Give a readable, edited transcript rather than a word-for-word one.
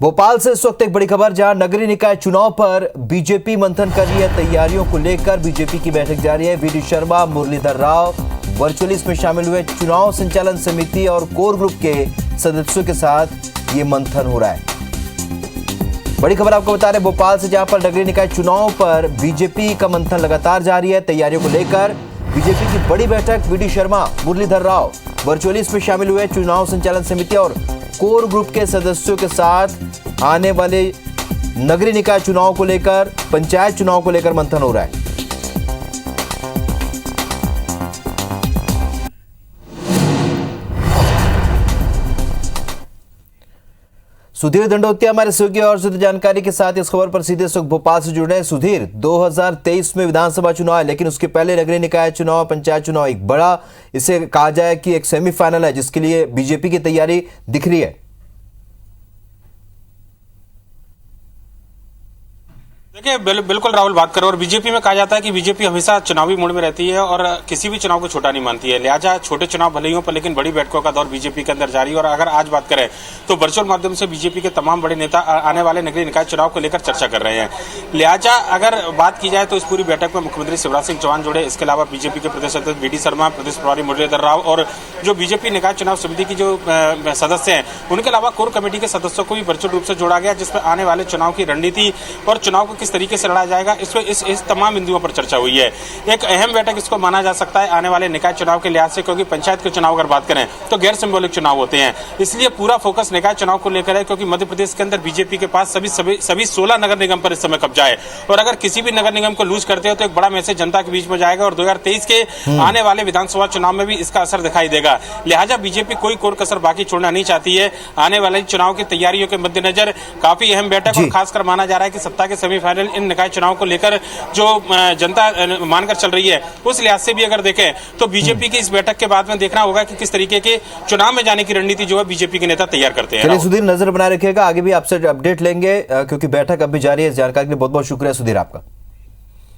भोपाल से इस वक्त एक बड़ी खबर, जहां नगरीय निकाय चुनाव पर बीजेपी मंथन कर रही है। तैयारियों को लेकर बीजेपी की बैठक जारी है। वीडी शर्मा, मुरलीधर राव वर्चुअली इसमें शामिल हुए। चुनाव संचालन समिति और कोर ग्रुप के सदस्यों के साथ ये मंथन हो रहा है। बड़ी खबर आपको बता रहे हैं भोपाल से, जहां पर नगरीय निकाय चुनाव पर बीजेपी का मंथन लगातार जारी है। तैयारियों को लेकर बीजेपी की बड़ी बैठक, वीडी शर्मा, मुरलीधर राव वर्चुअली इसमें शामिल हुए। चुनाव संचालन समिति और कोर ग्रुप के सदस्यों के साथ आने वाले नगरीय निकाय चुनाव को लेकर, पंचायत चुनाव को लेकर मंथन हो रहा है। सुधीर दंडोतिया हमारे सहयोगी और ज्यादा जानकारी के साथ इस खबर पर सीधे सुख भोपाल से जुड़े हैं। सुधीर, 2023 में विधानसभा चुनाव है, लेकिन उसके पहले नगरीय निकाय चुनाव, पंचायत चुनाव, एक बड़ा, इसे कहा जाए कि एक सेमीफाइनल है जिसके लिए बीजेपी की तैयारी दिख रही है। देखिए, बिल्कुल राहुल बात करो। और बीजेपी में कहा जाता है कि बीजेपी हमेशा चुनावी मोड में रहती है और किसी भी चुनाव को छोटा नहीं मानती है। लिहाजा छोटे चुनाव भले ही हो, पर लेकिन बड़ी बैठकों का दौर बीजेपी के अंदर जारी है। और अगर आज बात करें तो वर्चुअल माध्यम से बीजेपी के तमाम बड़े नेता आने वाले नगरीय निकाय चुनाव को लेकर चर्चा कर रहे हैं। लिहाजा अगर बात की जाए तो इस पूरी बैठक में मुख्यमंत्री शिवराज सिंह चौहान जुड़े। इसके अलावा बीजेपी के प्रदेश अध्यक्ष वीडी शर्मा, प्रदेश प्रभारी मुरलीधर राव और जो बीजेपी निकाय चुनाव समिति की जो सदस्य हैं, उनके अलावा कोर कमेटी के सदस्यों को भी वर्चुअल रूप से जोड़ा गया, जिसमें आने वाले चुनाव की रणनीति और चुनाव को किस तरीके से लड़ा जाएगा, इस तमाम बिंदुओं पर चर्चा हुई है। एक अहम बैठक इसको माना जा सकता है आने वाले निकाय चुनाव के लिहाज से, क्योंकि पंचायत के चुनाव अगर बात करें तो गैर सिंबॉलिक चुनाव होते हैं। इसलिए पूरा फोकस निकाय चुनाव को लेकर है, क्योंकि मध्य प्रदेश के अंदर बीजेपी के पास सभी 16 नगर निगम पर इस समय कब्जा है। और अगर किसी भी नगर निगम को लूज करते हो तो एक बड़ा मैसेज जनता के बीच में जाएगा और 2023 के आने वाले विधानसभा चुनाव में भी इसका असर दिखाई देगा। लिहाजा बीजेपी कोई कोर कसर बाकी छोड़ना नहीं चाहती है। आने वाले चुनाव की तैयारियों के मद्देनजर काफी अहम बैठक, और खासकर माना जा रहा है कि सत्ता के सेमीफाइनल इन निकाय चुनाव को लेकर जो जनता मानकर चल रही है, उस लिहाज से भी अगर देखें तो बीजेपी की इस बैठक के बाद में देखना होगा कि किस तरीके के चुनाव में जाने की रणनीति जो है बीजेपी के नेता तैयार करते हैं। चलिए सुधीर, नजर बनाए रखिएगा, आगे भी आपसे अपडेट लेंगे क्योंकि बैठक अभी जारी है। इस जानकारी के लिए बहुत बहुत शुक्रिया सुधीर आपका।